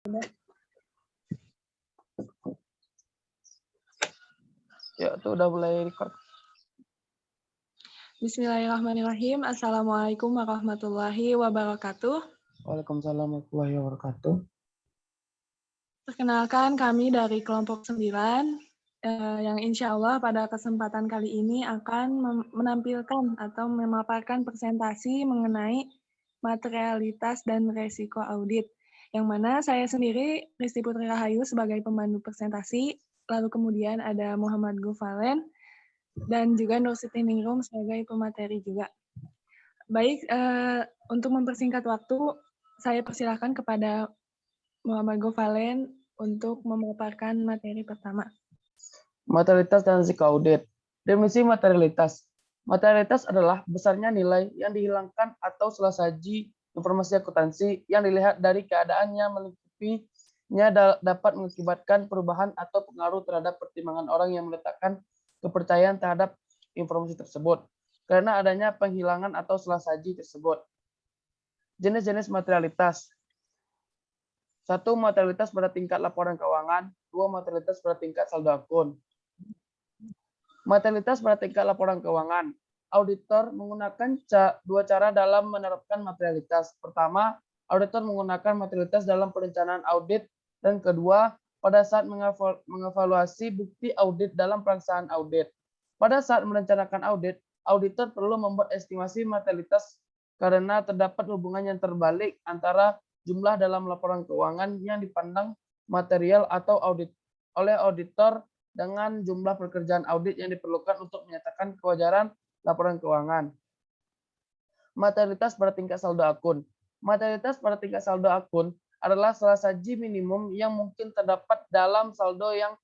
Ya, itu udah mulai record. Bismillahirrahmanirrahim. Assalamualaikum warahmatullahi wabarakatuh. Waalaikumsalam warahmatullahi wabarakatuh. Perkenalkan kami dari kelompok 9 yang insya Allah pada kesempatan kali ini akan menampilkan atau memaparkan presentasi mengenai materialitas dan resiko audit. Yang mana saya sendiri, Risti Putri Rahayu, sebagai pemandu presentasi, lalu kemudian ada Muhammad Gufalen, dan juga Nur Siti Ningrum sebagai pemateri juga. Baik, untuk mempersingkat waktu, saya persilahkan kepada Muhammad Gofalen untuk memaparkan materi pertama. Materialitas dan risiko audit. Definisi materialitas. Materialitas adalah besarnya nilai yang dihilangkan atau salah saji informasi akuntansi yang dilihat dari keadaannya melingkupinya dapat mengakibatkan perubahan atau pengaruh terhadap pertimbangan orang yang meletakkan kepercayaan terhadap informasi tersebut karena adanya penghilangan atau salah saji tersebut. Jenis-jenis materialitas. 1. Materialitas pada tingkat laporan keuangan. 2. Materialitas pada tingkat saldo akun. Materialitas pada tingkat laporan keuangan. Auditor menggunakan dua cara dalam menerapkan materialitas. Pertama, auditor menggunakan materialitas dalam perencanaan audit, dan kedua, pada saat mengevaluasi bukti audit dalam pelaksanaan audit. Pada saat merencanakan audit, auditor perlu membuat estimasi materialitas karena terdapat hubungan yang terbalik antara jumlah dalam laporan keuangan yang dipandang material atau audit oleh auditor dengan jumlah pekerjaan audit yang diperlukan untuk menyatakan kewajaran laporan keuangan. Materialitas pada tingkat saldo akun. Materialitas pada tingkat saldo akun adalah salah saji minimum yang mungkin terdapat dalam saldo yang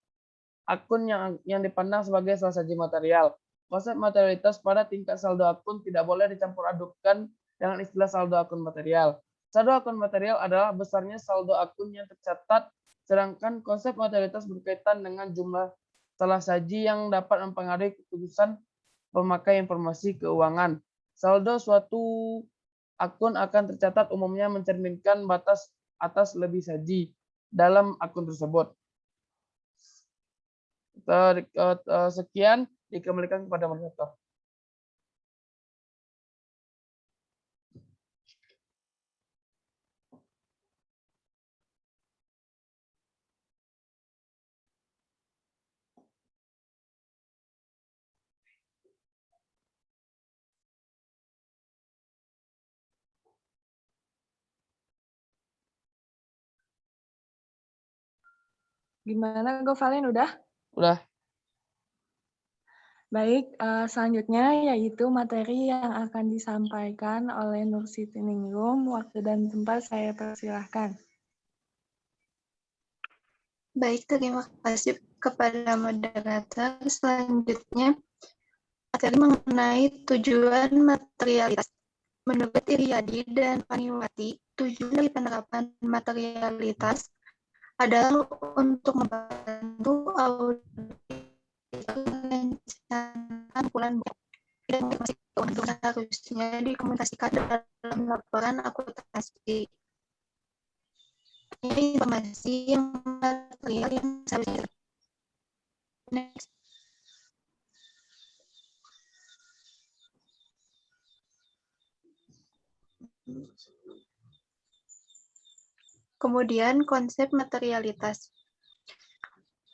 akun yang dipandang sebagai salah saji material. Konsep materialitas pada tingkat saldo akun tidak boleh dicampur adukkan dengan istilah saldo akun material. Saldo akun material adalah besarnya saldo akun yang tercatat, sedangkan konsep materialitas berkaitan dengan jumlah salah saji yang dapat mempengaruhi keputusan pemakai informasi keuangan. Saldo suatu akun akan tercatat umumnya mencerminkan batas atas lebih saji dalam akun tersebut. Sekian, dikembalikan kepada moderator. Gimana Gofalen, udah? Udah. Baik, selanjutnya yaitu materi yang akan disampaikan oleh Nur Siti Ningrum. Waktu dan tempat saya persilahkan. Baik, terima kasih kepada moderator. Selanjutnya, materi mengenai tujuan materialitas. Menurut Iriadi dan Paniwati, tujuan dari penerapan materialitas adalah untuk membantu auditor merencanakan bulan dan informasi keuangan seharusnya dikomunikasikan dalam laporan akuntansi. Ini informasi yang material yang seharusnya. Next. Kemudian konsep materialitas.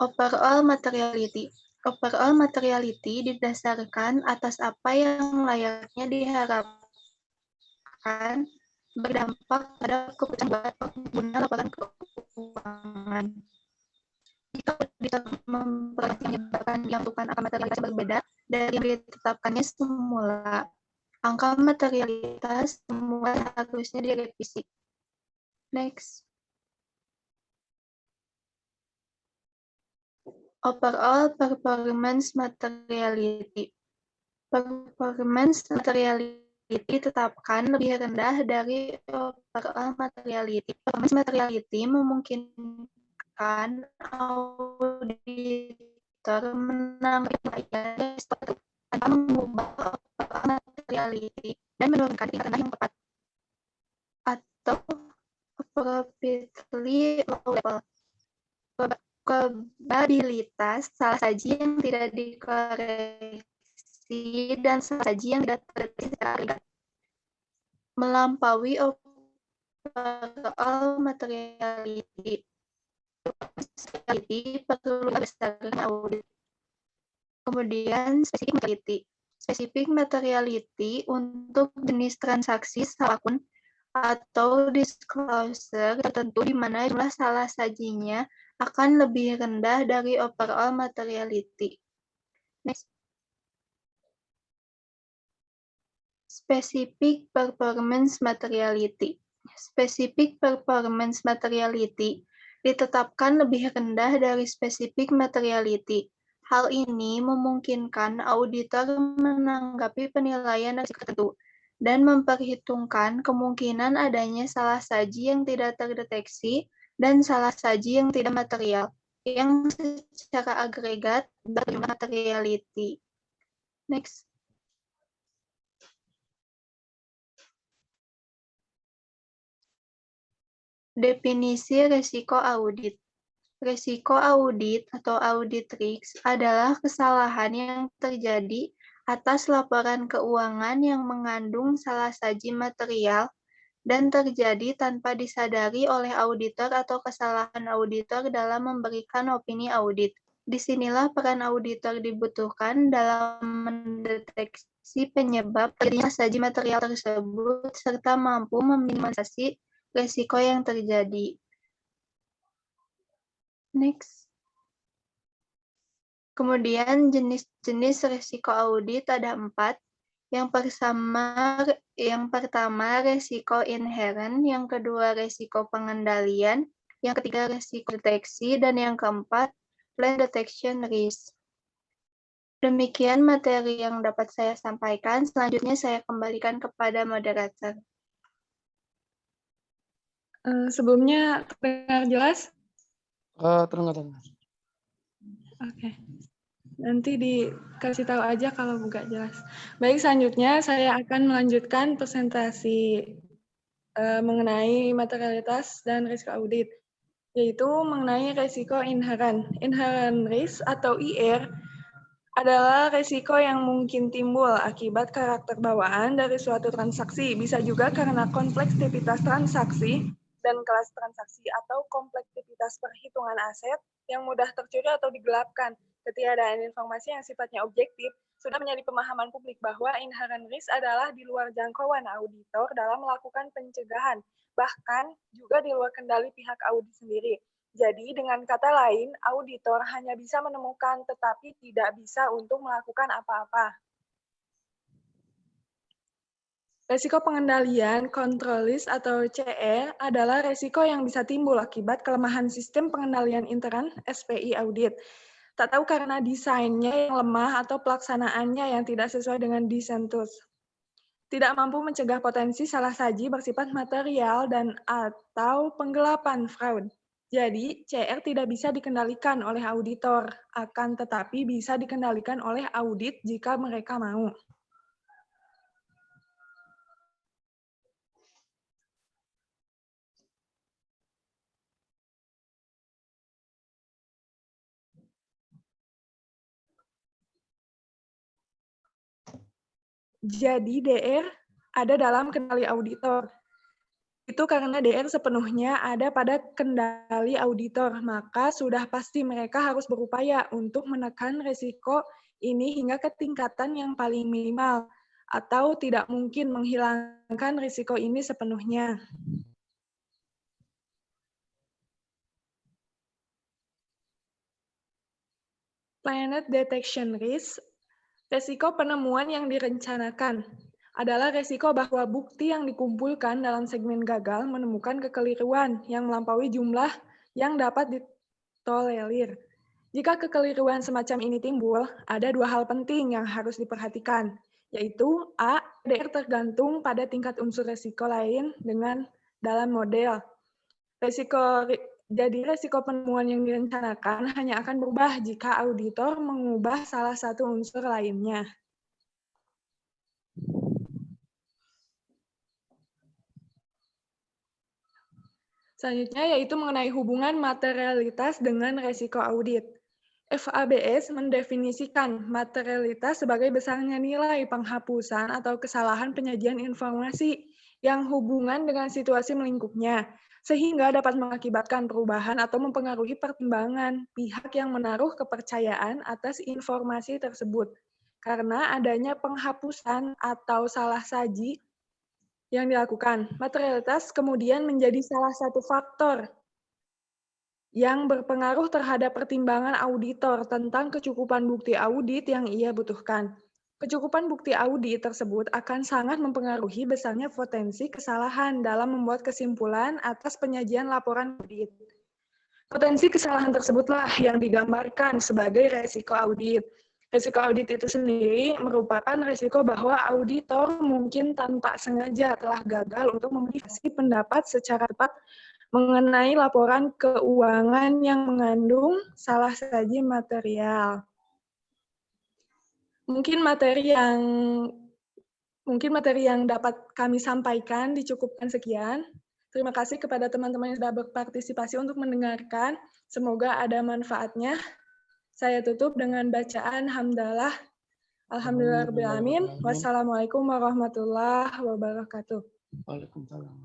Overall materiality. Overall materiality didasarkan atas apa yang layaknya diharapkan berdampak pada keputusan buat pengguna laporan keuangan. Jika auditor memperoleh menyebabkan yang bukan angka materialitas yang berbeda dari yang ditetapkannya semula, angka materialitas semula harusnya direvisi. Next. Overall performance materiality. Performance materiality ditetapkan lebih rendah dari overall materiality. Performance materiality memungkinkan auditor menambah tanpa mengubah overall materiality dan menurunkan tingkat rendah yang tepat. Atau appropriately low level. Probabilitas salah saji yang tidak dikoreksi dan salah saji yang tidak terdeteksi secara agregat. Melampaui overall materiality. Perlu berdasarkan audit. Kemudian specific materiality. Specific materiality untuk jenis transaksi apapun atau disclosure tertentu di mana jumlah salah sajinya akan lebih rendah dari overall materiality. Next. Specific performance materiality. Specific performance materiality ditetapkan lebih rendah dari specific materiality. Hal ini memungkinkan auditor menanggapi penilaian risiko tertentu dan memperhitungkan kemungkinan adanya salah saji yang tidak terdeteksi dan salah saji yang tidak material, yang secara agregat berjumlah materiality. Next. Definisi risiko audit. Risiko audit atau audit risk adalah kesalahan yang terjadi atas laporan keuangan yang mengandung salah saji material dan terjadi tanpa disadari oleh auditor atau kesalahan auditor dalam memberikan opini audit. Disinilah peran auditor dibutuhkan dalam mendeteksi penyebab terjadinya saji material tersebut serta mampu meminimalisasi risiko yang terjadi. Next. Kemudian jenis-jenis risiko audit ada 4. Yang pertama risiko inherent, yang kedua risiko pengendalian, yang ketiga risiko deteksi, dan yang keempat plan detection risk. Demikian materi yang dapat saya sampaikan. Selanjutnya saya kembalikan kepada moderator. Sebelumnya terdengar jelas? Terdengar. Oke. Nanti dikasih tahu aja kalau nggak jelas. Baik, selanjutnya saya akan melanjutkan presentasi mengenai materialitas dan risiko audit, yaitu mengenai risiko inherent. Inherent risk atau IR adalah risiko yang mungkin timbul akibat karakter bawaan dari suatu transaksi, bisa juga karena kompleksitas transaksi dan kelas transaksi atau kompleksitas perhitungan aset yang mudah tercuri atau digelapkan. Ketiadaan informasi yang sifatnya objektif sudah menjadi pemahaman publik bahwa inherent risk adalah di luar jangkauan auditor dalam melakukan pencegahan, bahkan juga di luar kendali pihak audit sendiri. Jadi dengan kata lain, auditor hanya bisa menemukan tetapi tidak bisa untuk melakukan apa-apa. Risiko pengendalian, control risk atau CR, adalah risiko yang bisa timbul akibat kelemahan sistem pengendalian intern SPI audit. Tak tahu karena desainnya yang lemah atau pelaksanaannya yang tidak sesuai dengan desain tools. Tidak mampu mencegah potensi salah saji bersifat material dan atau penggelapan fraud. Jadi, CR tidak bisa dikendalikan oleh auditor, akan tetapi bisa dikendalikan oleh audit jika mereka mau. Jadi DR ada dalam kendali auditor. Itu karena DR sepenuhnya ada pada kendali auditor, maka sudah pasti mereka harus berupaya untuk menekan risiko ini hingga ke tingkatan yang paling minimal, atau tidak mungkin menghilangkan risiko ini sepenuhnya. Planet detection risk, risiko penemuan yang direncanakan, adalah risiko bahwa bukti yang dikumpulkan dalam segmen gagal menemukan kekeliruan yang melampaui jumlah yang dapat ditolerir. Jika kekeliruan semacam ini timbul, ada 2 hal penting yang harus diperhatikan, yaitu A, DR tergantung pada tingkat unsur risiko lain dengan dalam model. Jadi risiko penemuan yang direncanakan hanya akan berubah jika auditor mengubah salah satu unsur lainnya. Selanjutnya yaitu mengenai hubungan materialitas dengan resiko audit. FABS mendefinisikan materialitas sebagai besarnya nilai penghapusan atau kesalahan penyajian informasi yang hubungan dengan situasi melingkupnya, sehingga dapat mengakibatkan perubahan atau mempengaruhi pertimbangan pihak yang menaruh kepercayaan atas informasi tersebut. Karena adanya penghapusan atau salah saji yang dilakukan, materialitas kemudian menjadi salah satu faktor yang berpengaruh terhadap pertimbangan auditor tentang kecukupan bukti audit yang ia butuhkan. Kecukupan bukti audit tersebut akan sangat mempengaruhi besarnya potensi kesalahan dalam membuat kesimpulan atas penyajian laporan audit. Potensi kesalahan tersebutlah yang digambarkan sebagai resiko audit. Resiko audit itu sendiri merupakan resiko bahwa auditor mungkin tanpa sengaja telah gagal untuk memodifikasi pendapat secara tepat mengenai laporan keuangan yang mengandung salah saji material. Mungkin materi yang dapat kami sampaikan dicukupkan sekian. Terima kasih kepada teman-teman yang sudah berpartisipasi untuk mendengarkan. Semoga ada manfaatnya. Saya tutup dengan bacaan hamdalah. Alhamdulillahirrahmanirrahim. Wassalamualaikum warahmatullahi wabarakatuh. Waalaikumsalam.